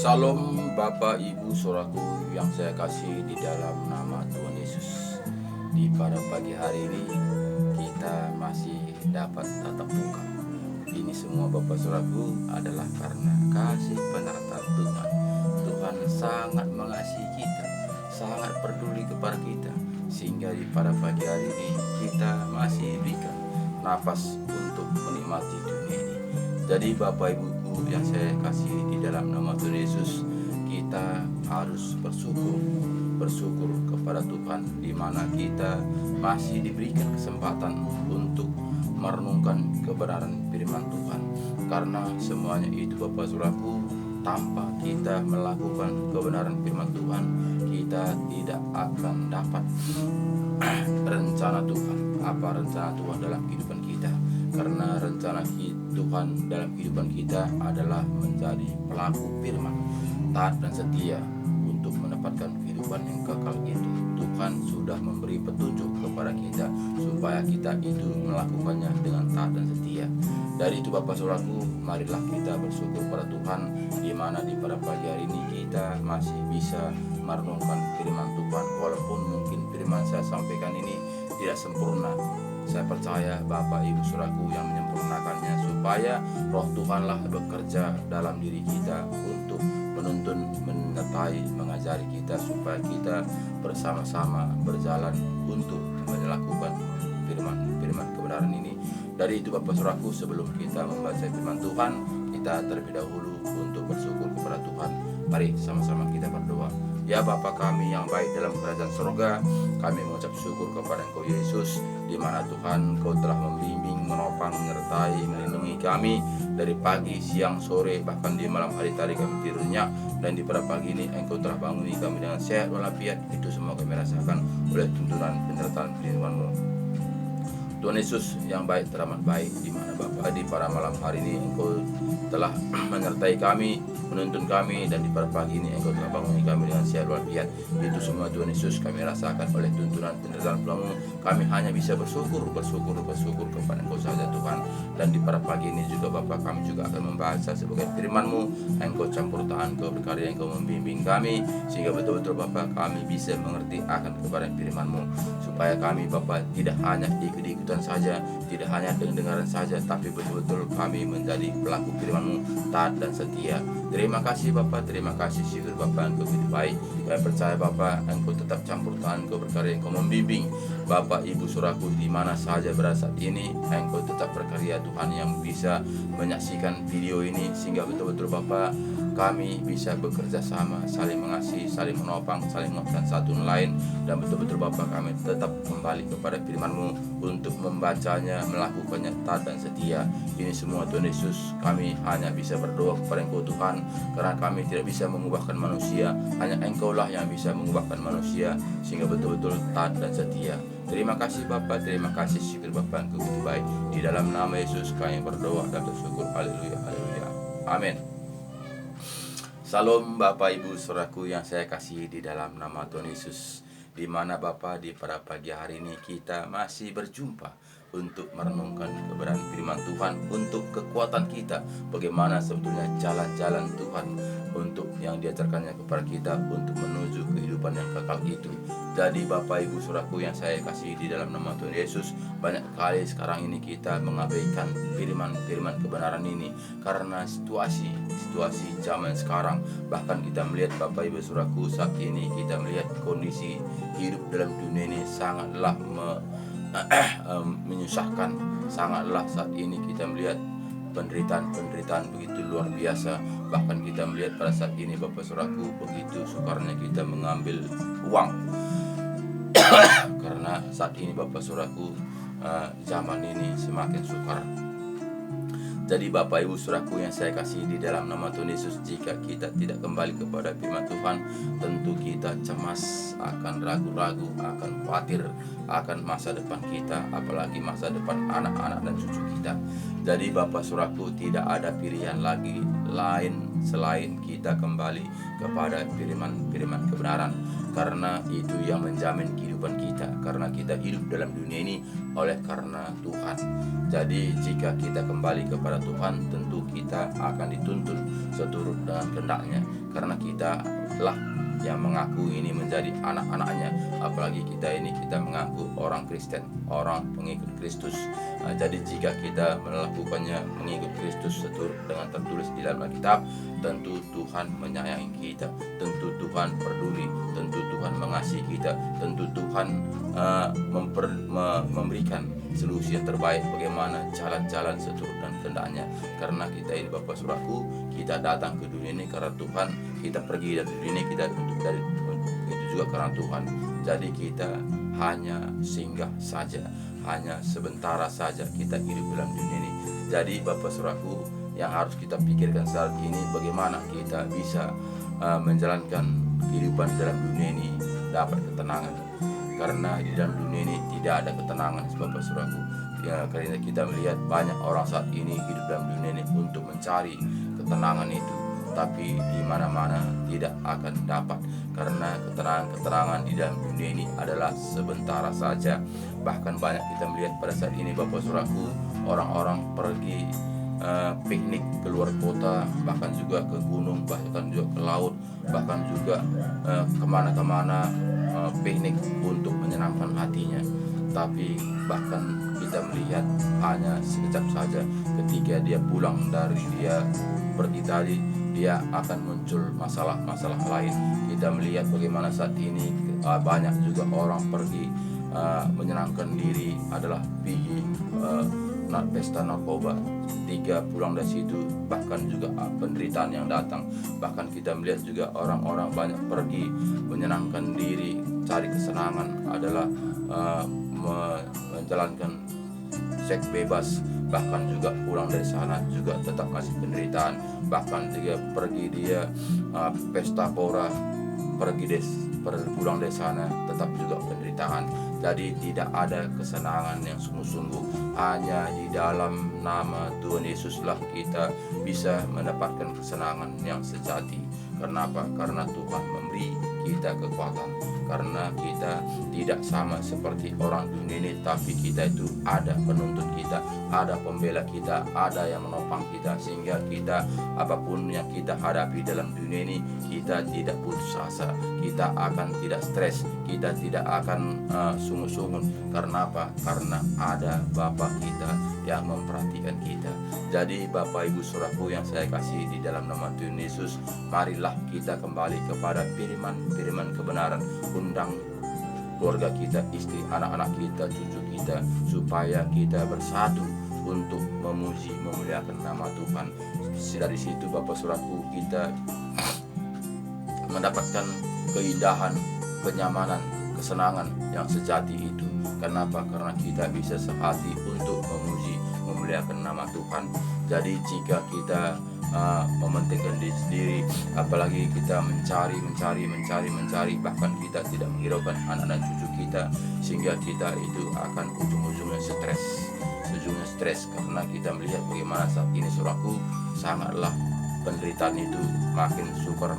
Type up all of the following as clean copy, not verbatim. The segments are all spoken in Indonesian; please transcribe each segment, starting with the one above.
Salam Bapak Ibu Saudaraku yang saya kasih di dalam nama Tuhan Yesus. Di pada pagi hari ini kita masih dapat tatap muka. Ini semua Bapak Saudaraku adalah karena kasih penyertaan Tuhan. Tuhan sangat mengasihi kita, sangat peduli kepada kita, sehingga di pada pagi hari ini kita masih diberikan nafas untuk menikmati dunia ini. Jadi Bapak Ibuku yang saya kasih di dalam nama Tuhan Yesus, kita harus bersyukur kepada Tuhan, di mana kita masih diberikan kesempatan untuk merenungkan kebenaran firman Tuhan. Karena semuanya itu Bapak Saudaraku, tanpa kita melakukan kebenaran firman Tuhan, kita tidak akan dapat rencana Tuhan. Apa rencana Tuhan dalam kehidupan kita? Karena rencana Tuhan dalam kehidupan kita adalah menjadi pelaku firman, taat dan setia untuk mendapatkan kehidupan yang kekal itu. Tuhan sudah memberi petunjuk kepada kita supaya kita itu melakukannya dengan taat dan setia. Dari itu Bapak Saudaraku, marilah kita bersyukur pada Tuhan, di mana di pada pagi hari ini kita masih bisa merenungkan firman Tuhan. Walaupun mungkin firman saya sampaikan ini tidak sempurna, saya percaya Bapak Ibu Saudaraku yang menyempurnakannya, supaya Roh Tuhanlah bekerja dalam diri kita untuk menuntun, menyertai, mengajari kita, supaya kita bersama-sama berjalan untuk melakukan firman kebenaran ini. Dari itu Bapak Saudaraku, sebelum kita membaca firman Tuhan, kita terlebih dahulu untuk bersyukur kepada Tuhan. Mari sama-sama kita berdoa. Ya Bapa kami yang baik dalam kerajaan surga, kami mengucap syukur kepada Engkau Yesus, di mana Tuhan Engkau telah membimbing, menopang, menyertai, melindungi kami dari pagi, siang, sore, bahkan di malam hari tadi kami tidurnya, dan di pada pagi ini Engkau telah banguni kami dengan sehat walafiat. Itu semua kami rasakan oleh tuntunan penyertaan firman-Mu. Tuhan Yesus yang baik, teramat baik, di mana Bapa di pada malam hari ini Engkau telah menyertai kami, menuntun kami, dan di pada pagi ini Engkau telah bangun kami dengan sehat walafiat. Itu semua Tuhan Yesus kami rasakan oleh tuntunan penyertaan firman-Mu. Kami hanya bisa bersyukur kepada Engkau saja Tuhan. Dan di pada pagi ini juga Bapa, kami juga akan membaca sebagai firman-Mu. Engkau campur tangan, Engkau berkarya, Engkau membimbing kami, sehingga betul-betul Bapa kami bisa mengerti akan kebenaran firman-Mu, supaya kami Bapa tidak hanya ikut-ikutan saja, tidak hanya dengaran saja, tapi betul-betul kami menjadi pelaku firman-Mu, taat dan setia. Terima kasih Bapa, terima kasih syukur Bapa, Engkau begitu baik. Kami percaya Bapa, Engkau tetap campur tangan, Engkau berkarya, Engkau membimbing Bapak Ibu Saudaraku di mana saja berada saat ini. Engkau tetap berkarya Tuhan, yang bisa menyaksikan video ini, sehingga betul-betul Bapa kami bisa bekerja sama, saling mengasihi, saling menopang, saling menguatkan satu lain, dan betul-betul Bapa kami tetap kembali kepada firman-Mu untuk membacanya, melakukannya taat dan setia. Ini semua Tuhan Yesus, kami hanya bisa berdoa kepada Engkau Tuhan, karena kami tidak bisa mengubahkan manusia, hanya Engkau-lah yang bisa mengubahkan manusia, sehingga betul-betul taat dan setia. Terima kasih Bapa, terima kasih syukur Bapa, Engkau begitu baik. Di dalam nama Yesus kami berdoa dan bersyukur. Haleluya, haleluya, amin. Salam Bapak Ibu Saudaraku yang saya kasih di dalam nama Tuhan Yesus, di mana Bapa di pada pagi hari ini kita masih berjumpa untuk merenungkan kebenaran firman Tuhan, untuk kekuatan kita, bagaimana sebetulnya jalan-jalan Tuhan untuk yang diajarkannya kepada kita untuk menuju kehidupan yang kekal itu. Jadi Bapak Ibu Saudaraku yang saya kasih di dalam nama Tuhan Yesus, banyak kali sekarang ini kita mengabaikan firman kebenaran ini karena situasi zaman sekarang. Bahkan kita melihat Bapak Ibu Saudaraku, saat ini kita melihat kondisi hidup dalam dunia ini sangatlah menyusahkan, sangatlah saat ini kita melihat penderitaan begitu luar biasa. Bahkan kita melihat pada saat ini Bapak Saudaraku, begitu sukarnya kita mengambil uang karena saat ini Bapak Saudaraku, zaman ini semakin sukar. Jadi Bapak Ibu Saudaraku yang saya kasih di dalam nama Tuhan Yesus, jika kita tidak kembali kepada firman Tuhan, tentu kita cemas, akan ragu-ragu, akan khawatir akan masa depan kita, apalagi masa depan anak-anak dan cucu kita. Jadi Bapak Saudaraku, tidak ada pilihan lagi lain selain kita kembali kepada firman kebenaran, karena itu yang menjamin kehidupan kita, karena kita hidup dalam dunia ini oleh karena Tuhan. Jadi jika kita kembali kepada Tuhan, tentu kita akan dituntun seturut dengan kehendak-Nya, karena kita lah yang mengaku ini menjadi anak-anaknya. Apalagi kita mengaku orang Kristen, orang pengikut Kristus. Jadi jika kita melakukannya mengikut Kristus seturut dengan tertulis di dalam Alkitab, tentu Tuhan menyayangi kita, tentu Tuhan peduli, tentu Tuhan mengasihi kita, tentu Tuhan memberikan solusi yang terbaik bagaimana jalan-jalan seturut dengan kehendak-Nya. Karena kita ini Bapak Saudaraku, kita datang ke dunia ini karena Tuhan, kita pergi dari dunia ini kita itu juga karena Tuhan. Jadi kita hanya singgah saja, hanya sementara saja kita hidup dalam dunia ini. Jadi Bapak Saudaraku, yang harus kita pikirkan saat ini bagaimana kita bisa menjalankan kehidupan dalam dunia ini dapat ketenangan. Karena di dalam dunia ini tidak ada ketenangan Bapak Saudaraku. Ya, karena kita melihat banyak orang saat ini hidup dalam dunia ini untuk mencari ketenangan itu, tapi di mana-mana tidak akan dapat, karena keterangan di dalam dunia ini adalah sementara saja. Bahkan banyak kita melihat pada saat ini Bapak Saudaraku, orang-orang pergi piknik keluar kota, bahkan juga ke gunung, bahkan juga ke laut, bahkan juga kemana-kemana piknik untuk menyenangkan hatinya. Tapi bahkan kita melihat hanya sekejap saja, ketika dia pulang dari dia pergi tadi, dia akan muncul masalah-masalah lain. Kita melihat bagaimana saat ini banyak juga orang pergi menyenangkan diri adalah pergi pesta narkoba. Tiga pulang dari situ bahkan juga penderitaan yang datang. Bahkan kita melihat juga orang-orang banyak pergi menyenangkan diri, cari kesenangan adalah menjalankan seks bebas. Bahkan juga pulang dari sana juga tetap masih penderitaan. Bahkan juga pergi dia pesta pora, pulang dari sana tetap juga penderitaan. Jadi tidak ada kesenangan yang sungguh-sungguh. Hanya di dalam nama Tuhan Yesuslah kita bisa mendapatkan kesenangan yang sejati. Kenapa? Karena Tuhan memberi kita kekuatan. Karena kita tidak sama seperti orang dunia ini, tapi kita itu ada penuntun kita, ada pembela kita, ada yang menopang kita, sehingga kita apapun yang kita hadapi dalam dunia ini, kita tidak putus asa, kita akan tidak stres, kita tidak akan sungguh-sungguh. Karena apa? Karena ada Bapa kita yang memperhatikan kita. Jadi Bapak Ibu Saudaraku yang saya kasih di dalam nama Tuhan Yesus, marilah kita kembali kepada firman kebenaran. Undang keluarga kita, istri, anak-anak kita, cucu kita, supaya kita bersatu untuk memuji, memuliakan nama Tuhan. Dari situ Bapak Saudaraku, kita mendapatkan keindahan, kenyamanan, kesenangan yang sejati itu. Kenapa? Karena kita bisa sehati untuk memuji, memuliakan nama Tuhan. Jadi jika kita mementingkan diri sendiri, apalagi kita mencari, bahkan kita tidak menghiraukan anak dan cucu kita, sehingga kita itu akan ujung-ujungnya stres, karena kita melihat bagaimana saat ini saudaraku, sangatlah penderitaan itu makin sukar,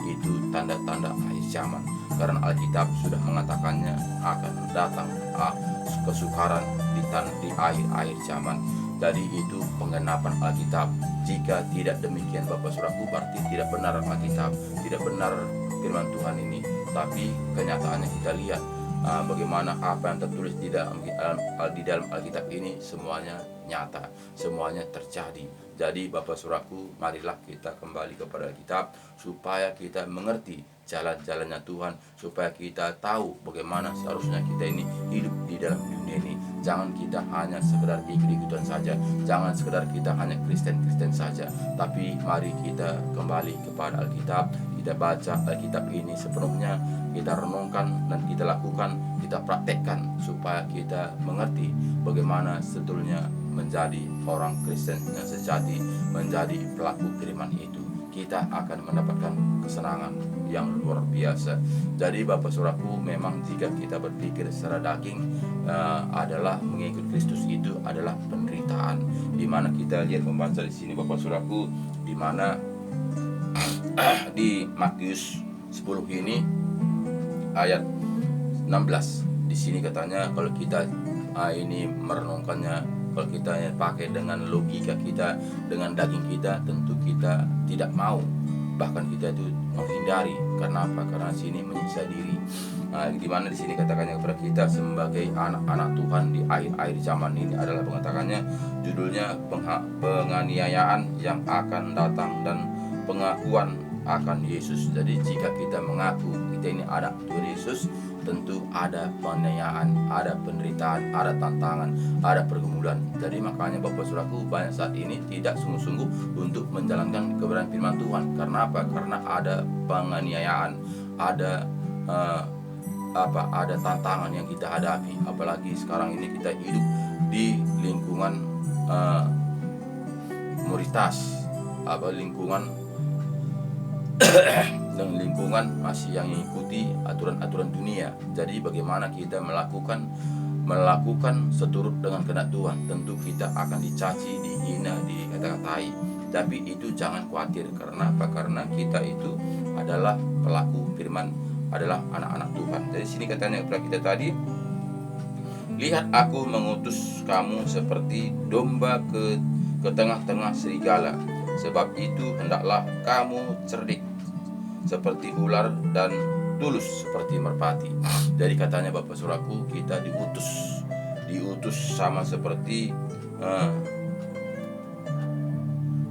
itu tanda-tanda akhir zaman. Karena Alkitab sudah mengatakannya akan datang kesukaran di akhir zaman. Jadi itu penggenapan Alkitab. Jika tidak demikian Bapak Saudaraku, berarti tidak benar Alkitab, tidak benar firman Tuhan ini. Tapi kenyataannya kita lihat bagaimana apa yang tertulis di dalam Alkitab ini semuanya nyata, semuanya terjadi. Jadi Bapak Saudaraku, marilah kita kembali kepada Alkitab supaya kita mengerti jalan-jalannya Tuhan, supaya kita tahu bagaimana seharusnya kita ini hidup di dalam dunia ini. Jangan kita hanya sekedar ikut-ikutan saja, jangan sekedar kita hanya Kristen saja, tapi mari kita kembali kepada Alkitab, kita baca Alkitab ini sepenuhnya, kita renungkan dan kita lakukan, kita praktekkan supaya kita mengerti bagaimana sebetulnya menjadi orang Kristen yang sejati, menjadi pelaku firman itu. Kita akan mendapatkan kesenangan yang luar biasa. Jadi Bapak Saudaraku, memang jika kita berpikir secara daging adalah mengikut Kristus itu adalah penderitaan. Di mana kita lihat membaca di sini Bapak Saudaraku, di mana di Matius 10 ini ayat 16. Di sini katanya kalau kita ini merenungkannya, kalau kita pakai dengan logika kita, dengan daging kita, tentu kita tidak mau, bahkan kita itu menghindari. Karena apa? Karena sini menyiksa diri. Di mana di sini katakannya kepada kita sebagai anak-anak Tuhan di akhir-akhir zaman ini adalah mengatakannya judulnya penganiayaan yang akan datang dan pengakuan akan Yesus. Jadi jika kita mengaku kita ini anak Tuhan Yesus, tentu ada penganiayaan, ada penderitaan, ada tantangan, ada pergumulan. Jadi makanya Bapak Saudaraku banyak saat ini tidak sungguh-sungguh untuk menjalankan kebenaran firman Tuhan. Karena apa? Karena ada penganiayaan, ada ada tantangan yang kita hadapi. Apalagi sekarang ini kita hidup di lingkungan minoritas, lingkungan dan lingkungan masih yang mengikuti aturan-aturan dunia. Jadi bagaimana kita melakukan seturut dengan kehendak Tuhan, tentu kita akan dicaci, dihina, dikata-katai. Tapi itu jangan khawatir. Karena apa? Karena kita itu adalah pelaku firman, adalah anak-anak Tuhan. Jadi sini katanya kepada kita tadi, lihat aku mengutus kamu seperti domba ke tengah-tengah serigala. Sebab itu hendaklah kamu cerdik seperti ular dan tulus seperti merpati. Jadi katanya Bapak Saudaraku, kita diutus sama seperti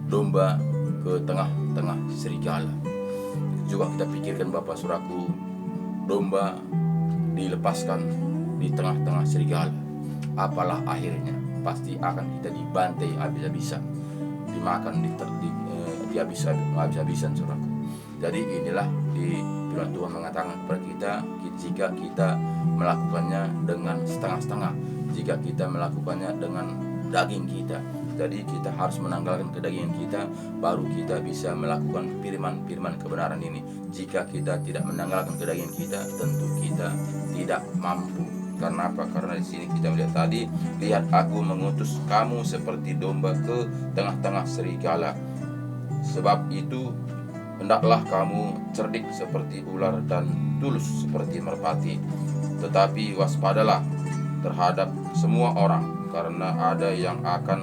domba ke tengah-tengah serigala. Juga kita pikirkan Bapak Saudaraku, domba dilepaskan di tengah-tengah serigala, apalah akhirnya? Pasti akan kita dibantai habis-habisan, dimakan habis-habisan, saudaraku. Jadi inilah di firman Tuhan mengatakan kepada kita, jika kita melakukannya dengan setengah-setengah, jika kita melakukannya dengan daging kita, jadi kita harus menanggalkan kedagingan kita, baru kita bisa melakukan firman kebenaran ini. Jika kita tidak menanggalkan kedagingan kita, tentu kita tidak mampu. Karena apa? Karena di sini kita melihat tadi, lihat aku mengutus kamu seperti domba ke tengah-tengah serigala. Sebab itu hendaklah kamu cerdik seperti ular dan tulus seperti merpati. Tetapi waspadalah terhadap semua orang, karena ada yang akan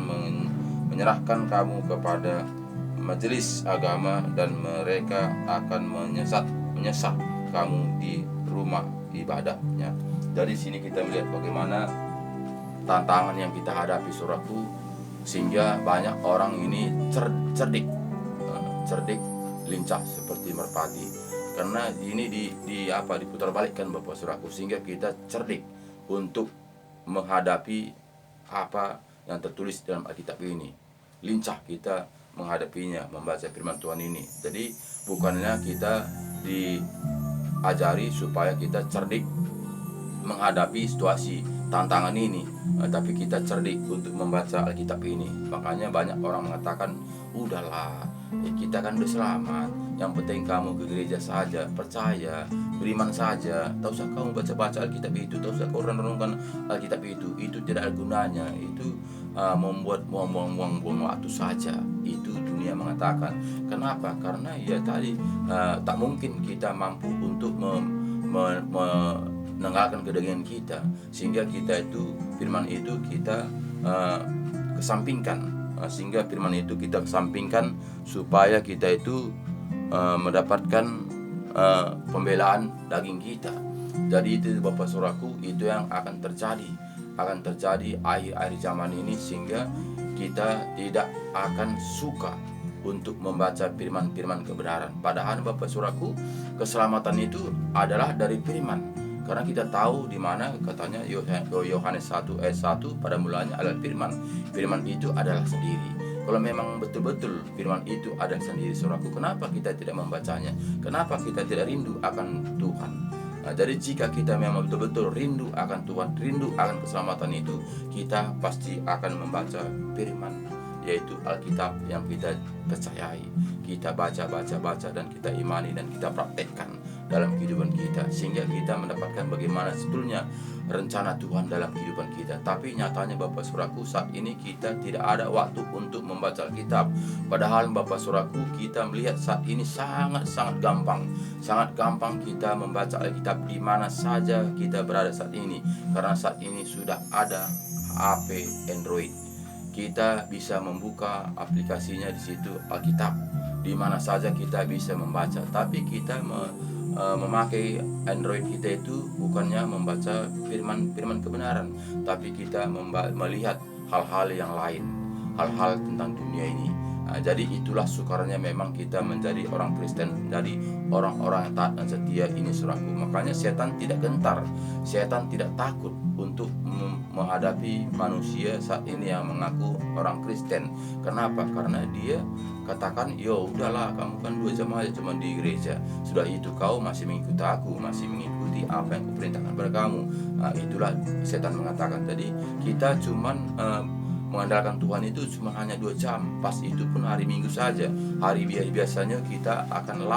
menyerahkan kamu kepada majelis agama, dan mereka akan menyesat kamu di rumah ibadahnya. Dari sini kita melihat bagaimana tantangan yang kita hadapi, saudaraku, sehingga banyak orang ini cerdik, lincah seperti merpati. Karena ini diputar balikkan Bapak Saudaraku, sehingga kita cerdik untuk menghadapi apa yang tertulis dalam Alkitab ini. Lincah kita menghadapinya, membaca firman Tuhan ini. Jadi bukannya kita diajari supaya kita cerdik menghadapi situasi tantangan ini, tapi kita cerdik untuk membaca Alkitab ini. Makanya banyak orang mengatakan, udahlah, kita kan udah selamat, yang penting kamu ke gereja saja, percaya, beriman saja, tak usah kamu baca-baca Alkitab itu, tak usah kau renungkan Alkitab itu tidak ada gunanya, itu membuat buang-buang waktu saja. Itu dunia mengatakan. Kenapa? Karena ya tadi tak mungkin kita mampu untuk menanggalkan kedagingan kita, sehingga kita itu firman itu kita kesampingkan, sehingga firman itu kita kesampingkan supaya kita itu mendapatkan pembelaan daging kita. Jadi itu Bapak Saudaraku, itu yang akan terjadi akhir-akhir zaman ini, sehingga kita tidak akan suka untuk membaca firman-firman kebenaran. Padahal Bapak Saudaraku, keselamatan itu adalah dari firman. Karena kita tahu di mana katanya Yohanes 1 ayat 1, pada mulanya adalah firman. Firman itu adalah sendiri. Kalau memang betul-betul firman itu ada sendiri, saudaraku, kenapa kita tidak membacanya? Kenapa kita tidak rindu akan Tuhan? Nah, jadi jika kita memang betul-betul rindu akan Tuhan, rindu akan keselamatan itu, kita pasti akan membaca firman, yaitu Alkitab yang kita percayai. Kita baca dan kita imani dan kita praktekkan dalam kehidupan kita, sehingga kita mendapatkan bagaimana sebetulnya rencana Tuhan dalam kehidupan kita. Tapi nyatanya Bapak Saudaraku, saat ini kita tidak ada waktu untuk membaca Alkitab. Padahal Bapak Saudaraku, kita melihat saat ini sangat gampang kita membaca Alkitab di mana saja kita berada saat ini, karena saat ini sudah ada HP Android. Kita bisa membuka aplikasinya di situ, Alkitab, di mana saja kita bisa membaca. Tapi kita memakai Android kita itu bukannya membaca firman kebenaran, tapi kita melihat hal-hal yang lain, hal-hal tentang dunia ini. Jadi itulah sukarnya memang kita menjadi orang Kristen, menjadi orang-orang yang taat dan setia ini, saudaraku. Makanya setan tidak gentar, setan tidak takut untuk menghadapi manusia saat ini yang mengaku orang Kristen. Kenapa? Karena dia katakan, yo udahlah, kamu kan 2 jam aja cuma di gereja, sudah itu kau masih mengikuti aku, masih mengikuti apa yang kuperintahkan kepada kamu. Itulah setan mengatakan. Jadi kita cuman mengandalkan Tuhan itu cuma hanya 2 jam, pas itu pun hari Minggu saja. Hari biasanya kita akan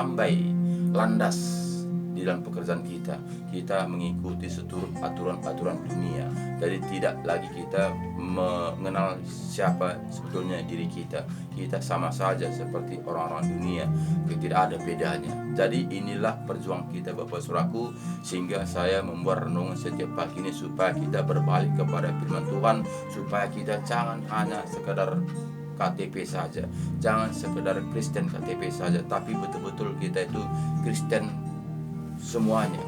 landas di dalam pekerjaan kita. Kita mengikuti seluruh aturan-aturan dunia. Jadi tidak lagi kita mengenal siapa sebetulnya diri kita. Kita sama saja seperti orang-orang dunia, tidak ada bedanya. Jadi inilah perjuangan kita Bapak Saudaraku, sehingga saya membuat renungan setiap pagi ini supaya kita berbalik kepada firman Tuhan, supaya kita jangan hanya sekedar KTP saja, jangan sekedar Kristen KTP saja, tapi betul-betul kita itu Kristen semuanya.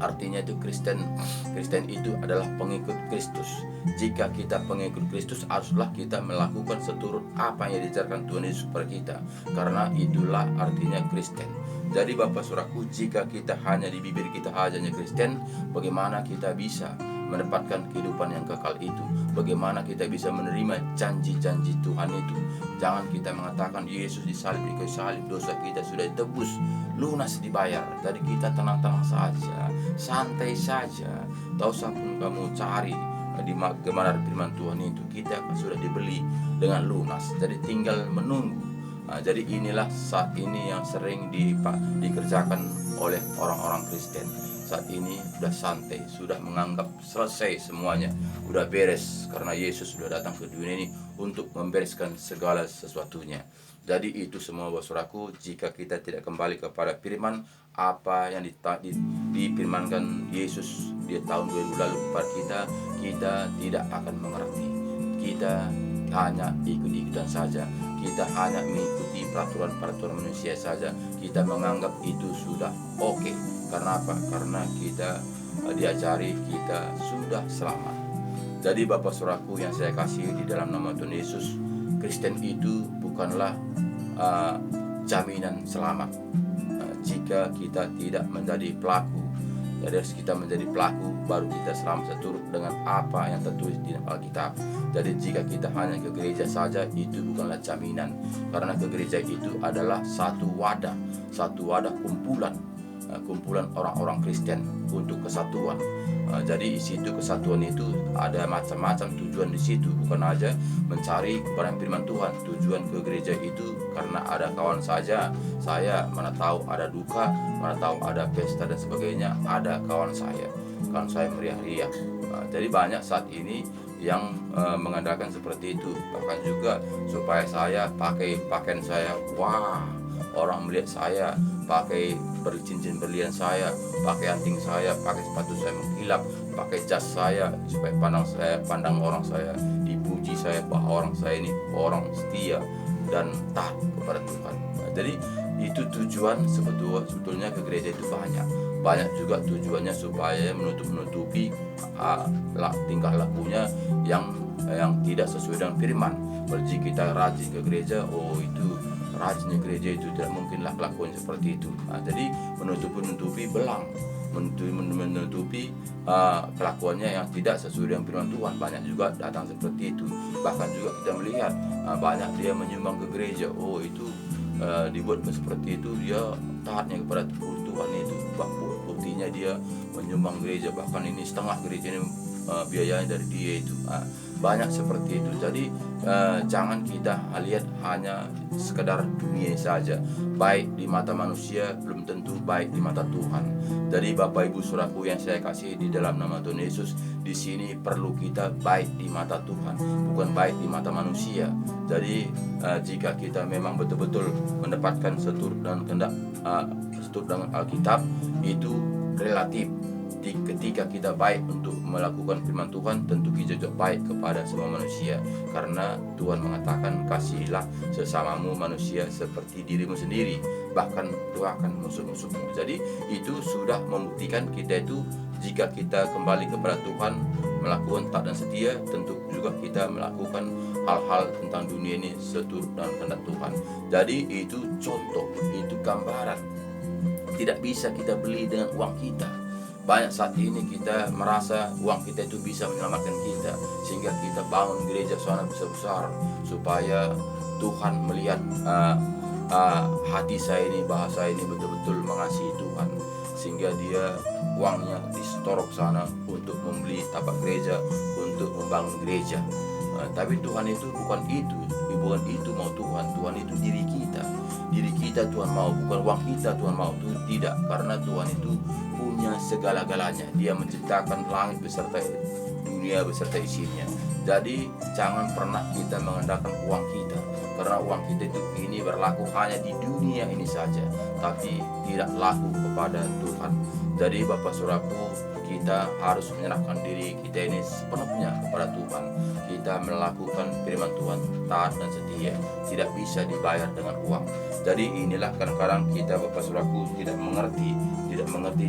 Artinya itu Kristen itu adalah pengikut Kristus. Jika kita pengikut Kristus, haruslah kita melakukan seturut apa yang diajarkan Tuhan Yesus kepada kita, karena itulah artinya Kristen. Jadi Bapak Saudaraku, jika kita hanya di bibir kita hanya Kristen, bagaimana kita bisa mendapatkan kehidupan yang kekal itu? Bagaimana kita bisa menerima janji-janji Tuhan itu? Jangan kita mengatakan Yesus disalib di kayu salib, dosa kita sudah ditebus, lunas dibayar. Jadi kita tenang-tenang saja, santai saja. Tak usah pun kamu cari di mana firman Tuhan itu, kita sudah dibeli dengan lunas. Jadi tinggal menunggu. Jadi inilah saat ini yang sering dikerjakan oleh orang-orang Kristen. Saat ini sudah santai, sudah menganggap selesai semuanya, sudah beres, karena Yesus sudah datang ke dunia ini untuk membereskan segala sesuatunya. Jadi itu semua Bapak Saudaraku, jika kita tidak kembali kepada firman apa yang difirmankan Yesus di tahun 2000 lalu kepada kita tidak akan mengerti. Kita hanya ikut-ikutan saja, kita hanya mengikuti peraturan manusia saja, kita menganggap itu sudah oke. Karena apa? Karena kita diajari kita sudah selamat. Jadi Bapak Saudaraku yang saya kasih di dalam nama Tuhan Yesus, Kristen itu bukanlah jaminan selamat jika kita tidak menjadi pelaku. Jadi harus kita menjadi pelaku, baru kita selamat seturut dengan apa yang tertulis di Alkitab. Jadi jika kita hanya ke gereja saja, itu bukanlah jaminan, karena ke gereja itu adalah satu wadah kumpulan orang-orang Kristen untuk kesatuan. Jadi di situ kesatuan itu ada macam-macam tujuan di situ, bukan aja mencari kebenaran firman Tuhan. Tujuan ke gereja itu karena ada kawan saja, saya mana tahu ada duka, mana tahu ada pesta dan sebagainya, ada kawan saya meriah-riah. Jadi banyak saat ini yang mengandalkan seperti itu. Bahkan juga supaya saya pakai pakaian saya, wah, orang melihat saya pakai bercincin berlian saya, pakai anting saya, pakai sepatu saya mengkilap, pakai jas saya, supaya pandang orang saya, dipuji saya bahwa orang saya ini orang setia dan taat kepada Tuhan. Jadi itu tujuan sebetulnya ke gereja itu banyak juga tujuannya supaya menutupi tingkah lakunya yang tidak sesuai dengan firman. Berarti kita rajin ke gereja, itu rajinnya gereja itu tidak mungkinlah kelakuan seperti itu. Jadi menutupi kelakuannya yang tidak sesuai dengan firman Tuhan. Banyak juga datang seperti itu. Bahkan juga kita melihat banyak dia menyumbang ke gereja. Itu dibuat seperti itu, dia taatnya kepada Tuhan itu. Buktinya dia menyumbang gereja, bahkan ini setengah gereja ini biayanya dari dia itu. banyak seperti itu. Jadi jangan kita lihat hanya sekedar dunia saja. Baik di mata manusia belum tentu baik di mata Tuhan. Jadi Bapak Ibu Saudaraku yang saya kasih di dalam nama Tuhan Yesus, di sini perlu kita baik di mata Tuhan, bukan baik di mata manusia. Jadi jika kita memang betul-betul mendapatkan seturut dengan kehendak seturut dengan Alkitab, itu relatif. Ketika kita baik untuk melakukan firman Tuhan, tentu kita juga baik kepada semua manusia, karena Tuhan mengatakan kasihilah sesamamu manusia seperti dirimu sendiri, bahkan doakan musuh-musuhmu. Jadi itu sudah membuktikan kita itu, jika kita kembali kepada Tuhan, melakukan taat dan setia, tentu juga kita melakukan hal-hal tentang dunia ini seturut dengan kehendak Tuhan. Jadi itu contoh, itu gambaran. Tidak bisa kita beli dengan uang kita. Banyak saat ini kita merasa uang kita itu bisa menyelamatkan kita, sehingga kita bangun gereja sana besar-besar supaya Tuhan melihat hati saya ini, bahasa ini betul-betul mengasihi Tuhan, sehingga dia uangnya disetorok sana untuk membeli tapak gereja, untuk membangun gereja. Tapi Tuhan itu bukan itu mau Tuhan. Tuhan itu diri kita Tuhan mau, bukan uang kita Tuhan mau. Itu tidak, karena Tuhan itu punya segala-galanya. Dia menciptakan langit beserta dunia beserta isinya. Jadi jangan pernah kita mengandalkan uang kita, karena uang kita itu ini berlaku hanya di dunia ini saja, tapi tidak laku kepada Tuhan. Jadi Bapak Saudaraku, kita harus menyerahkan diri kita ini sepenuhnya kepada Tuhan. Kita melakukan firman Tuhan taat dan setia, tidak bisa dibayar dengan uang. Jadi inilah kadang-kadang kita Bapak Saudaraku tidak mengerti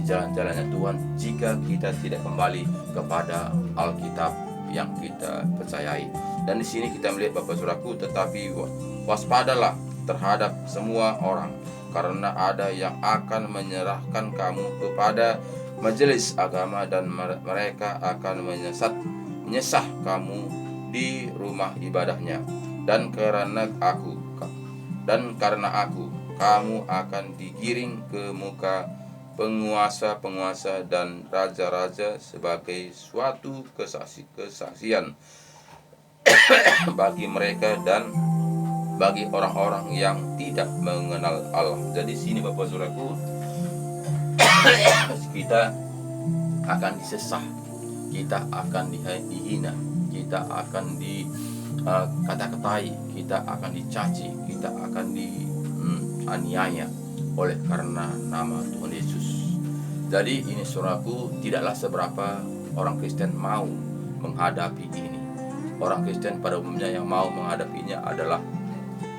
jalan-jalannya Tuhan jika kita tidak kembali kepada Alkitab yang kita percayai. Dan di sini kita melihat Bapak Saudaraku, tetapi waspadalah terhadap semua orang, karena ada yang akan menyerahkan kamu kepada majelis agama, dan mereka akan menyesah kamu di rumah ibadahnya. Dan karena aku kamu akan digiring ke muka penguasa-penguasa dan raja-raja sebagai suatu kesaksian bagi mereka dan bagi orang-orang yang tidak mengenal Allah. Jadi sini Bapak Saudaraku, kita akan disesah, kita akan dihina, kita akan dikata-katai, kita akan dicaci, kita akan dianiaya oleh karena nama Tuhan Yesus. Jadi ini saudaraku, tidaklah seberapa orang Kristen mau menghadapi ini. Orang Kristen pada umumnya yang mau menghadapinya adalah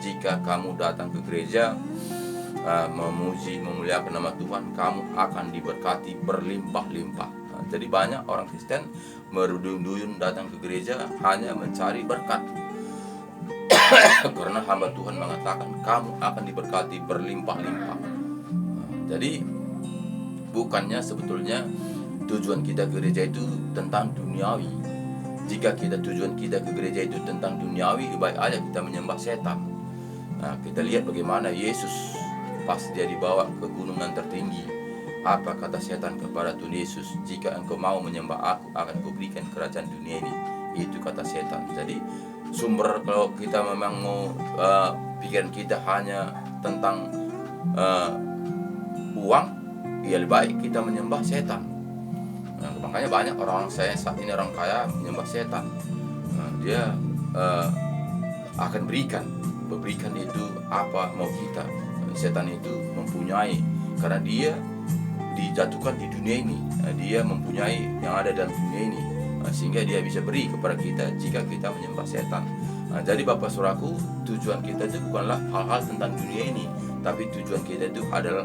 jika kamu datang ke gereja, memuji, memuliakan nama Tuhan, kamu akan diberkati berlimpah-limpah. Jadi banyak orang Kristen berduyun-duyun datang ke gereja hanya mencari berkat. Karena hamba Tuhan mengatakan kamu akan diberkati berlimpah-limpah. Jadi bukannya sebetulnya tujuan kita ke gereja itu tentang duniawi. Jika tujuan kita ke gereja itu tentang duniawi, baik aja kita menyembah setan. Nah, kita lihat bagaimana Yesus pas dia dibawa ke gunung yang tertinggi. Apa kata setan kepada Tuhan Yesus? Jika engkau mau menyembah aku, akan kuberikan kerajaan dunia ini. Itu kata setan. Jadi sumber kalau kita memang mau pikiran kita hanya tentang uang, ya lebih baik kita menyembah setan. Nah, makanya banyak orang saya saat ini orang kaya menyembah setan. Nah, dia akan berikan itu apa mau kita. Setan itu mempunyai, karena dia dijatuhkan di dunia ini, dia mempunyai yang ada dalam dunia ini, sehingga dia bisa beri kepada kita jika kita menyembah setan. Jadi Bapak Saudaraku, tujuan kita itu bukanlah hal-hal tentang dunia ini, tapi tujuan kita itu adalah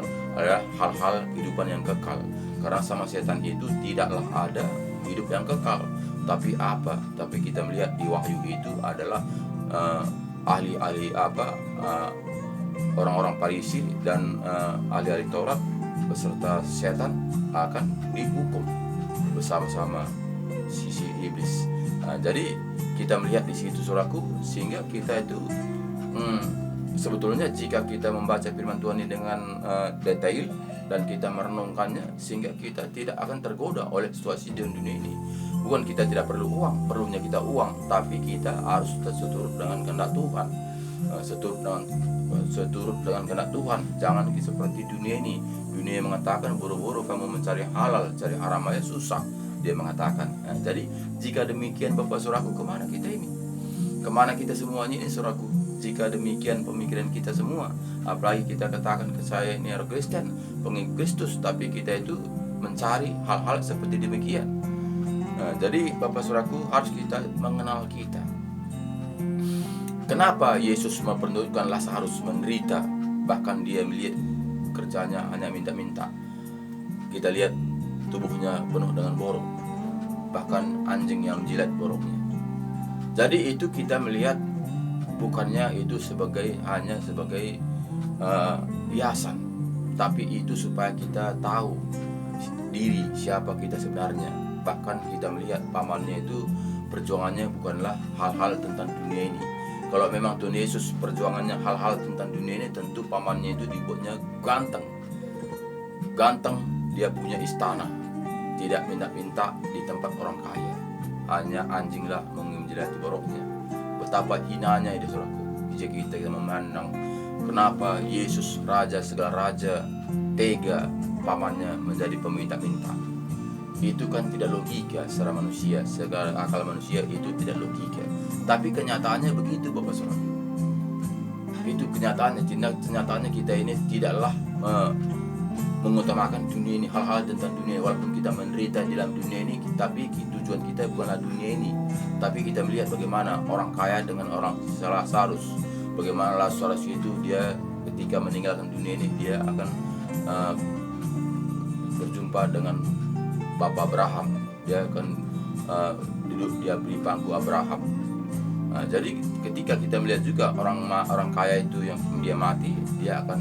hal-hal kehidupan yang kekal. Karena sama setan itu tidaklah ada hidup yang kekal. Tapi apa? Tapi kita melihat di Wahyu itu adalah ahli-ahli orang-orang Farisi dan ahli-ahli Taurat beserta setan akan dihukum bersama-sama sisi iblis. Jadi kita melihat di situ saudaraku, sehingga kita itu sebetulnya jika kita membaca firman Tuhan ini dengan detail dan kita merenungkannya, sehingga kita tidak akan tergoda oleh situasi di dunia ini. Bukan kita tidak perlu uang, perlunya kita uang, tapi kita harus seturut dengan kehendak Tuhan. Seturut dengan kehendak Tuhan. Jangan seperti dunia ini. Dunia mengatakan buru-buru kamu mencari halal, cari haram aja susah, dia mengatakan. Jadi jika demikian Bapak Saudaraku, kemana kita ini? Kemana kita semuanya ini Saudaraku? Jika demikian pemikiran kita semua, apalagi kita katakan ke saya ini orang Kristen, pengikut Kristus, tapi kita itu mencari hal-hal seperti demikian. Jadi Bapak Saudaraku, harus kita mengenal kita. Kenapa Yesus memperkenalkan Lazarus menderita, bahkan dia melihat kerjanya hanya minta-minta. Kita lihat tubuhnya penuh dengan borok, bahkan anjing yang menjilat boroknya. Jadi itu kita melihat bukannya itu hanya sebagai hiasan, tapi itu supaya kita tahu diri siapa kita sebenarnya. Bahkan kita melihat pamannya itu perjuangannya bukanlah hal-hal tentang dunia ini. Kalau memang Tuhan Yesus perjuangannya hal-hal tentang dunia ini, tentu pamannya itu dibuatnya ganteng, dia punya istana, tidak minta-minta di tempat orang kaya, hanya anjinglah menjilati boroknya. Betapa hinanya itu Saudaraku. Jika kita memandang kenapa Yesus raja segala raja tega pamannya menjadi peminta-minta, itu kan tidak logika secara manusia, segala akal manusia itu tidak logika. Tapi kenyataannya begitu Bapak Saudara. Itu kenyataannya kita ini tidaklah mengutamakan dunia ini, hal-hal tentang dunia. Walaupun kita menderita di dalam dunia ini, tapi tujuan kita bukanlah dunia ini. Tapi kita melihat bagaimana orang kaya dengan orang Lazarus, bagaimana Lazarus itu dia ketika meninggalkan dunia ini, dia akan berjumpa dengan Bapak Abraham. Dia akan duduk di bangku Abraham. Jadi ketika kita melihat juga orang kaya itu yang dia mati, dia akan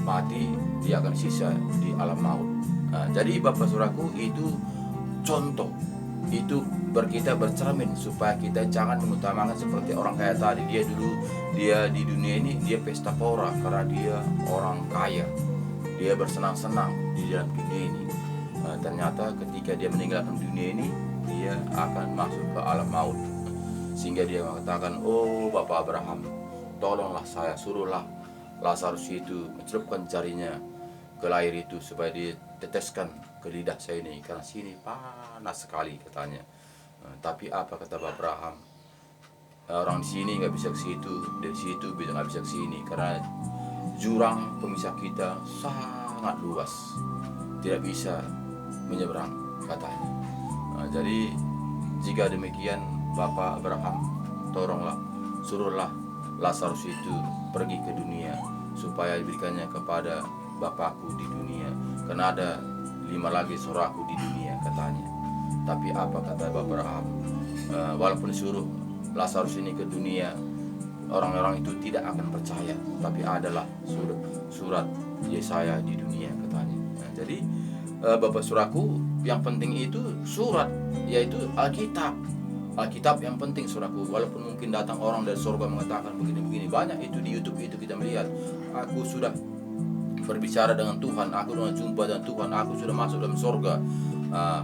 mati, dia akan sisa di alam maut. Jadi Bapak Saudaraku, itu contoh, itu kita bercermin supaya kita jangan mengutamakan seperti orang kaya tadi. Dia di dunia ini dia pesta pora karena dia orang kaya, dia bersenang-senang di dalam dunia ini. Ternyata ketika dia meninggalkan dunia ini, dia akan masuk ke alam maut. Sehingga dia mengatakan, oh Bapak Abraham, tolonglah saya, suruhlah Lazarus itu mencelupkan jarinya ke air itu supaya diteteskan ke lidah saya ini, karena sini panas sekali katanya. Tapi apa kata Bapak Abraham? Orang di sini nggak bisa ke situ, dari situ bisa nggak bisa ke sini, karena jurang pemisah kita sangat luas, tidak bisa menyeberang katanya. Jadi jika demikian Bapak Abraham, tolonglah, suruhlah Lazarus itu pergi ke dunia supaya diberikannya kepada Bapakku di dunia, karena ada 5 lagi saudaraku di dunia katanya. Tapi apa kata Bapak Abraham? Walaupun disuruh Lazarus ini ke dunia, orang-orang itu tidak akan percaya, tapi adalah surat Yesaya di dunia katanya. Jadi Bapak Saudaraku, yang penting itu surat, yaitu Alkitab. Alkitab yang penting Saudaraku. Walaupun mungkin datang orang dari surga mengatakan begini-begini, banyak itu di YouTube itu kita melihat, aku sudah berbicara dengan Tuhan, aku sudah jumpa dengan Tuhan, aku sudah masuk dalam surga,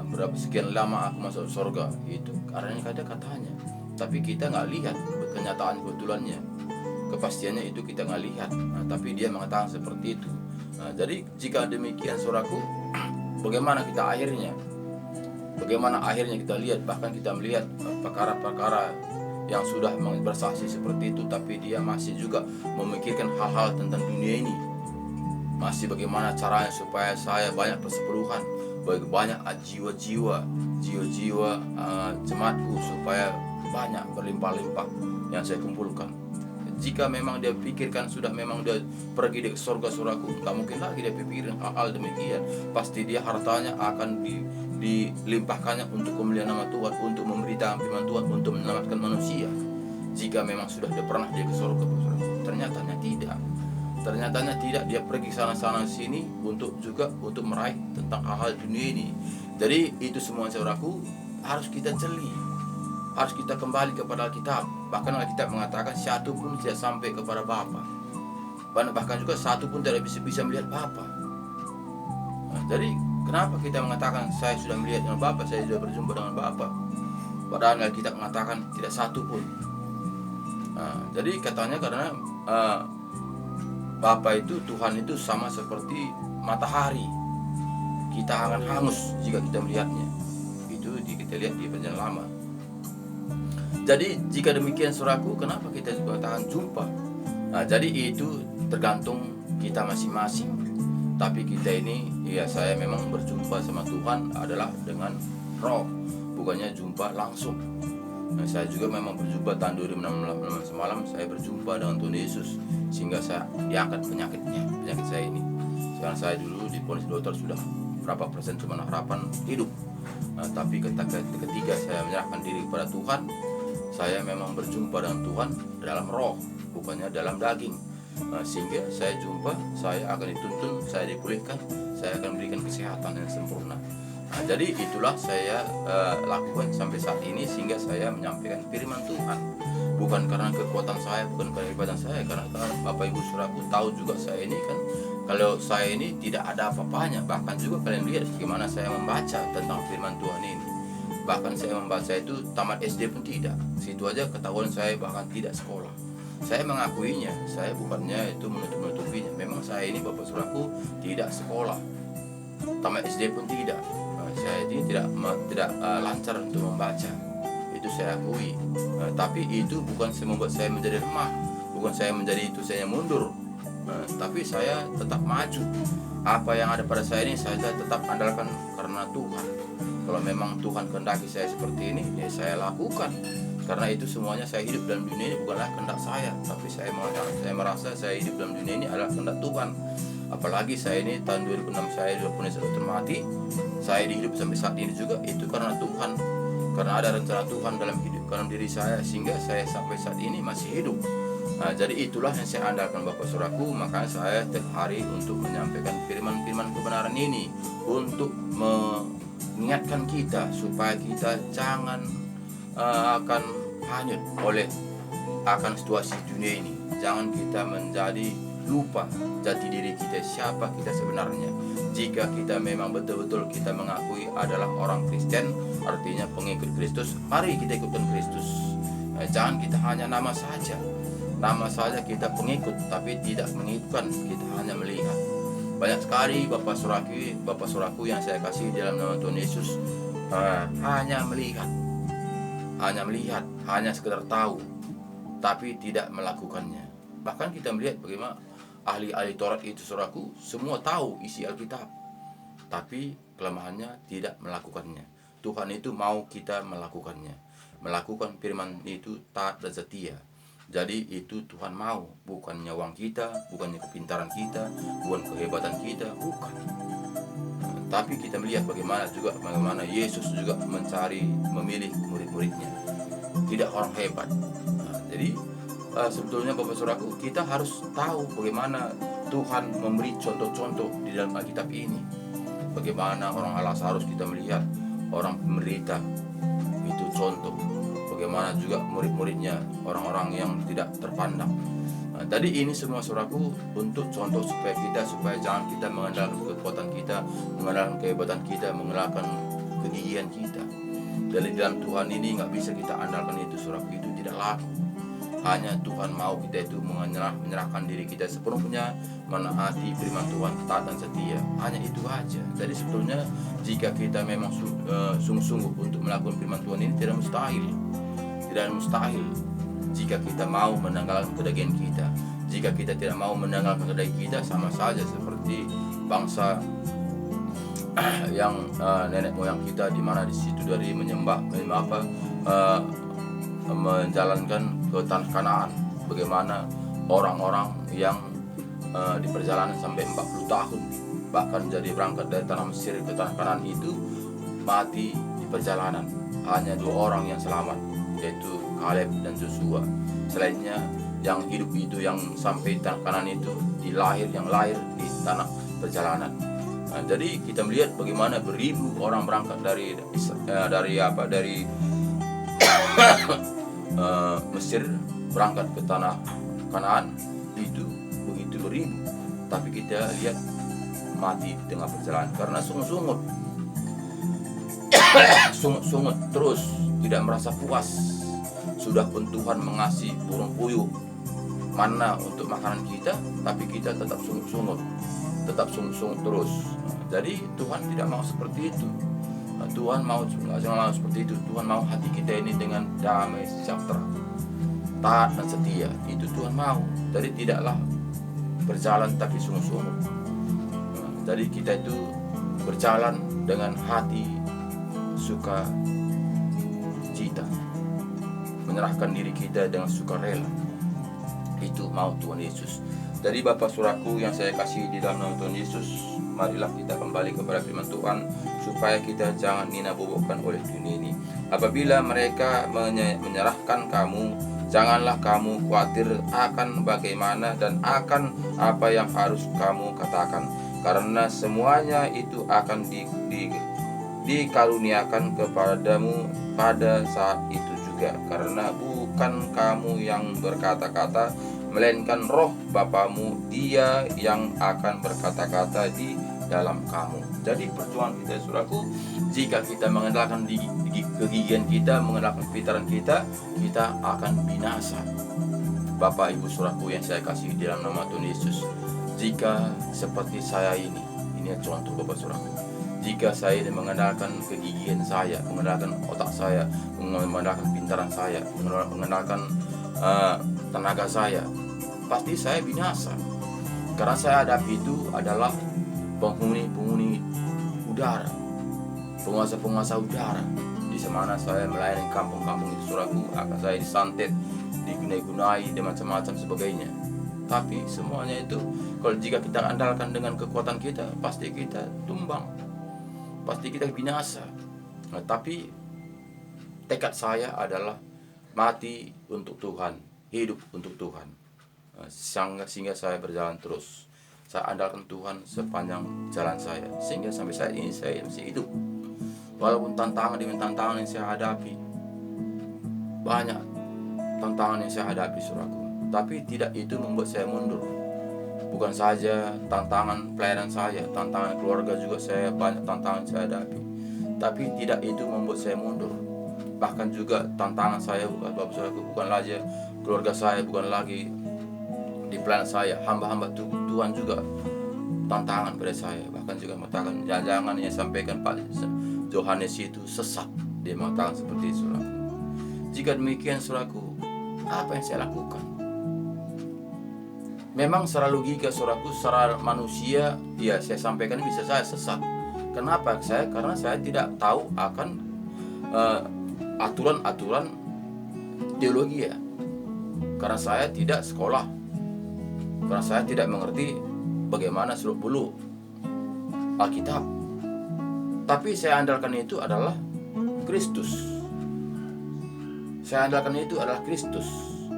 berapa sekian lama aku masuk surga. Itu karena katanya, tapi kita nggak lihat kenyataan kebetulannya, kepastiannya itu kita nggak lihat. Tapi dia mengatakan seperti itu. Jadi jika demikian Saudaraku, bagaimana kita akhirnya? Bagaimana akhirnya kita lihat, bahkan kita melihat perkara-perkara yang sudah bersaksi seperti itu, tapi dia masih juga memikirkan hal-hal tentang dunia ini. Masih bagaimana caranya supaya saya banyak persepuluhan, banyak jiwa-jiwa jemaatku, supaya banyak berlimpah-limpah yang saya kumpulkan. Jika memang dia pikirkan sudah memang dia pergi ke surga Saudaraku, tak mungkin lagi dia pikirin hal-hal demikian. Pasti dia hartanya akan dilimpahkannya untuk kemuliaan nama Tuhan, untuk memberitakan firman Tuhan, untuk menyelamatkan manusia. Jika memang sudah pernah dia ke surga Saudaraku, ternyatanya tidak, dia pergi sana-sana sini untuk meraih tentang hal-hal dunia ini. Jadi itu semua Saudaraku harus kita jeli, harus kita kembali kepada Alkitab. Bahkan Alkitab mengatakan satu pun tidak sampai kepada Bapa, bahkan juga satu pun tidak bisa melihat Bapa. Jadi Kenapa kita mengatakan saya sudah melihat dengan Bapa, saya sudah berjumpa dengan Bapa, padahal kita mengatakan tidak satu pun. Jadi katanya karena Bapa itu, Tuhan itu sama seperti matahari, kita akan hangus jika kita melihatnya. Itu kita lihat di Perjanjian Lama. Jadi jika demikian saudaraku, kenapa kita katakan jumpa? Jadi itu tergantung kita masing-masing. Tapi kita ini, ya saya memang berjumpa sama Tuhan adalah dengan roh, bukannya jumpa langsung. Saya juga memang berjumpa tahun 2016 semalam, saya berjumpa dengan Tuhan Yesus sehingga saya diangkat penyakit saya ini. Sekarang saya dulu diponis dokter sudah berapa persen cuma harapan hidup. Tapi ketika saya menyerahkan diri kepada Tuhan, saya memang berjumpa dengan Tuhan dalam roh, bukannya dalam daging. Sehingga saya jumpa, saya akan dituntun, saya dipulihkan, saya akan berikan kesehatan yang sempurna. Jadi itulah saya lakukan sampai saat ini, sehingga saya menyampaikan firman Tuhan. Bukan karena kekuatan saya, bukan karena kehebatan saya, karena Bapak Ibu Saudaraku tahu juga saya ini kan, kalau saya ini tidak ada apa-apanya. Bahkan juga kalian lihat bagaimana saya membaca tentang firman Tuhan ini. Bahkan saya membaca itu tamat SD pun tidak. Situ aja ketahuan saya bahkan tidak sekolah. Saya mengakuinya, saya bukannya itu menutupinya. Memang saya ini Bapak Saudaraku tidak sekolah, tamat SD pun tidak. Saya ini tidak lancar untuk membaca, itu saya akui. Tapi itu bukan membuat saya menjadi lemah, bukan saya menjadi itu saya mundur. Tapi saya tetap maju. Apa yang ada pada saya ini saya tetap andalkan karena Tuhan. Kalau memang Tuhan kehendaki saya seperti ini, ya saya lakukan. Karena itu semuanya saya hidup dalam dunia ini bukanlah kehendak saya, tapi saya merasa saya hidup dalam dunia ini adalah kehendak Tuhan. Apalagi saya ini tahun 2006 saya sudah punya dokter mati, saya hidup sampai saat ini juga itu karena Tuhan. Karena ada rencana Tuhan dalam dalam diri saya, sehingga saya sampai saat ini masih hidup. Jadi itulah yang saya andalkan Bapak Saudaraku. Makanya saya setiap hari untuk menyampaikan firman-firman kebenaran ini, untuk mengingatkan kita supaya kita jangan akan hanyut oleh akan situasi dunia ini. Jangan kita menjadi lupa jati diri kita, siapa kita sebenarnya. Jika kita memang betul-betul kita mengakui adalah orang Kristen, artinya pengikut Kristus, mari kita ikutkan Kristus. Jangan kita hanya nama saja kita pengikut, tapi tidak mengikutkan, kita hanya melihat. Banyak sekali Bapak Saudaraku yang saya kasih dalam nama Tuhan Yesus hanya melihat, hanya sekedar tahu, tapi tidak melakukannya. Bahkan kita melihat bagaimana ahli-ahli Taurat itu saudaraku, semua tahu isi Alkitab, tapi kelemahannya tidak melakukannya. Tuhan itu mau kita melakukannya, melakukan firman itu taat dan setia. Jadi itu Tuhan mau, bukannya uang kita, bukannya kepintaran kita, bukan kehebatan kita, bukan. Tapi kita melihat bagaimana Yesus juga memilih murid-muridnya, tidak orang hebat. Jadi sebetulnya Bapak Saudaraku, kita harus tahu bagaimana Tuhan memberi contoh-contoh di dalam Alkitab ini. Bagaimana orang Lazarus kita melihat, orang penderita itu contoh. Bagaimana juga murid-muridnya, orang-orang yang tidak terpandang. Tadi ini semua saudaraku untuk contoh supaya jangan kita mengandalkan kekuatan kita, mengandalkan kehebatan kita, mengandalkan kegigihan kita. Dari dalam Tuhan ini nggak bisa kita andalkan itu saudaraku, itu tidak laku. Hanya Tuhan mau kita itu menyerahkan diri kita sepenuhnya, menaati firman Tuhan, taat dan setia. Hanya itu aja. Jadi sebetulnya jika kita memang sungguh-sungguh untuk melakukan firman Tuhan ini tidak mustahil. Jika kita mau menanggalkan kedagingan kita, jika kita tidak mau menanggalkan kedagingan kita, sama saja seperti bangsa yang nenek moyang kita, di mana di situ dari menjalankan ke tanah Kanaan. Bagaimana orang-orang yang di perjalanan sampai 40 tahun, bahkan jadi berangkat dari tanah Mesir ke tanah Kanaan itu mati di perjalanan. Hanya 2 orang yang selamat, yaitu Kaleb dan Joshua. Selainnya yang hidup itu, yang sampai tanah Kanaan itu yang lahir di tanah perjalanan. Jadi kita melihat bagaimana beribu orang berangkat dari Mesir berangkat ke tanah Kanaan itu begitu beribu. Tapi kita lihat mati di tengah perjalanan karena sungut-sungut sungut-sungut terus, tidak merasa puas. Sudah pun Tuhan mengasih burung puyuh mana untuk makanan kita, tapi kita tetap sungut-sungut terus. Jadi Tuhan tidak mau seperti itu. Tuhan mau seperti itu. Tuhan mau hati kita ini dengan damai, sejahtera, taat dan setia. Itu Tuhan mau. Jadi tidaklah berjalan tapi sungut-sungut. Jadi kita itu berjalan dengan hati suka cita, menyerahkan diri kita dengan sukarela. Itu mau Tuhan Yesus. Jadi Bapak Saudaraku yang saya kasih di dalam nama Tuhan Yesus, marilah kita kembali kepada firman Tuhan supaya kita jangan dinabobokkan oleh dunia ini. Apabila mereka menyerahkan kamu, janganlah kamu khawatir akan bagaimana dan akan apa yang harus kamu katakan, karena semuanya itu akan dikaruniakan kepadamu pada saat itu juga, karena bukan kamu yang berkata-kata, melainkan roh Bapamu, Dia yang akan berkata-kata di dalam kamu. Jadi perjuangan kita, saudaraku, jika kita mengandalkan kegigihan kita, mengandalkan pintaran kita, kita akan binasa. Bapak Ibu saudaraku yang saya kasih di dalam nama Tuhan Yesus, jika seperti saya ini contoh Bapak saudaraku, jika saya ini mengandalkan kegigihan saya, mengandalkan otak saya, mengandalkan pintaran saya, mengandalkan tenaga saya, pasti saya binasa. Karena saya hadapi itu adalah penghuni udara, penguasa udara. Di mana saya melayani kampung-kampung itu, saudaraku, akan saya disantet, digunai dan macam-macam sebagainya. Tapi semuanya itu, kalau jika kita andalkan dengan kekuatan kita, pasti kita tumbang, pasti kita binasa. Nah, tapi tekad saya adalah mati untuk Tuhan, hidup untuk Tuhan, sehingga saya berjalan terus. Saya andalkan Tuhan sepanjang jalan saya, sehingga sampai saat ini saya masih hidup. Walaupun tantangan demi tantangan yang saya hadapi, banyak tantangan yang saya hadapi, saudaraku, tapi tidak itu membuat saya mundur. Bukan saja tantangan pelayanan saya, tantangan keluarga juga saya banyak tantangan saya hadapi, tapi tidak itu membuat saya mundur. Bahkan juga tantangan saya, Bapak saudaraku, bukan lagi keluarga saya, bukan lagi di pelayanan saya, hamba-hamba Tuhan juga tantangan pada saya. Bahkan juga mengatakan, jangan yang sampaikan Pak Yohanes itu sesat. Dia mengatakan seperti itu, saudaraku. Jika demikian, saudaraku, apa yang saya lakukan? Memang secara logika, saudaraku, secara manusia, ya saya sampaikan bisa saya sesat. Kenapa? Karena saya tidak tahu akan aturan-aturan teologi, ya. Karena saya tidak sekolah, karena saya tidak mengerti bagaimana seluk-beluk Alkitab. Tapi saya andalkan itu adalah Kristus. Saya andalkan itu adalah Kristus.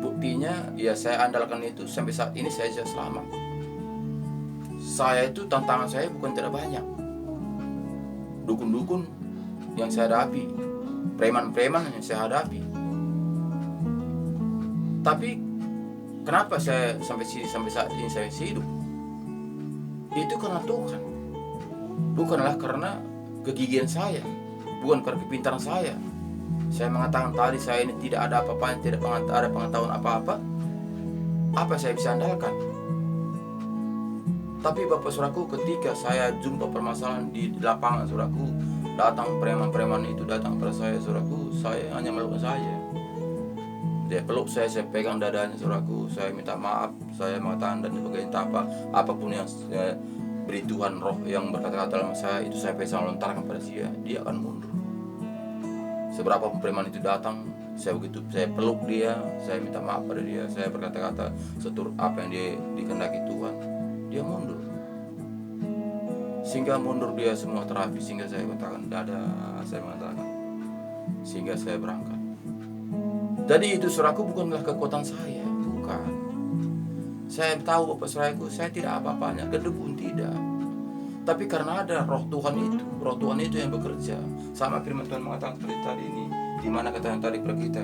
Buktinya, ya saya andalkan itu sampai saat ini saya selamat. Saya itu tantangan saya bukan tidak banyak. Dukun-dukun yang saya hadapi, preman-preman yang saya hadapi. Tapi kenapa saya sampai saat ini saya hidup? Itu karena Tuhan. Bukanlah karena kegigihan saya, bukan karena kepintaran saya. Saya mengatakan tadi saya ini tidak ada apa-apa, tidak ada pengetahuan apa-apa. Apa saya bisa andalkan? Tapi Bapak saudaraku, ketika saya jumpa permasalahan di lapangan, saudaraku, datang preman-preman itu datang pada saya, saudaraku, saya hanya meluk saja. Dia peluk saya pegang dadanya, saudaraku, saya minta maaf, saya mengatakan dan sebagainya, apapun yang saya beri Tuhan, roh yang berkata-kata dalam saya, itu saya bisa melontarkan pada dia akan mundur. Seberapa preman itu datang, saya peluk dia, saya minta maaf pada dia, saya berkata-kata seturut apa yang dia dikehendaki Tuhan, dia mundur. Sehingga mundur dia semua terapi, sehingga saya mengatakan sehingga saya berangkat. Jadi itu, saudaraku, bukanlah kekuatan saya, bukan. Saya tahu Bapak saudaraku, saya tidak apa-apanya, gedebun tidak. Tapi karena ada roh Tuhan itu yang bekerja. Sama firman Tuhan mengatakan seperti tadi ini, di mana kata yang tadi kepada kita,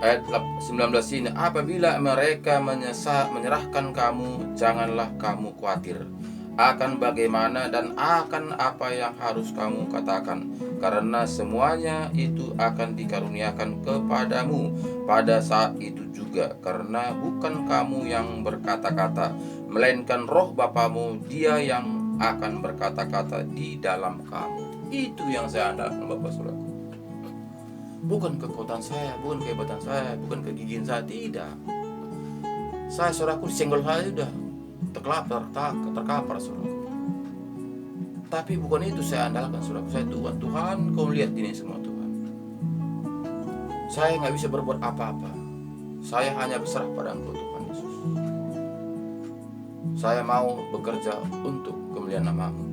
Ayat 19 ini, apabila mereka menyerahkan kamu, janganlah kamu khawatir akan bagaimana dan akan apa yang harus kamu katakan, karena semuanya itu akan dikaruniakan kepadamu pada saat itu juga, karena bukan kamu yang berkata-kata, melainkan roh Bapamu, dia yang akan berkata-kata di dalam kamu. Itu yang saya andalkan, Bapak Saudaraku. Bukan kekuatan saya, bukan kehebatan saya, bukan kegigihan saya, tidak. Saya, saudaraku, disenggol saya sudah terkapar, saudaraku. Tapi bukan itu saya andalkan, saudaraku. Saya Tuhan, Tuhan, kau lihat ini semua, Tuhan. Saya nggak bisa berbuat apa-apa. Saya hanya berserah pada Engkau, Tuhan Yesus. Saya mau bekerja untuk kemuliaan nama-Mu.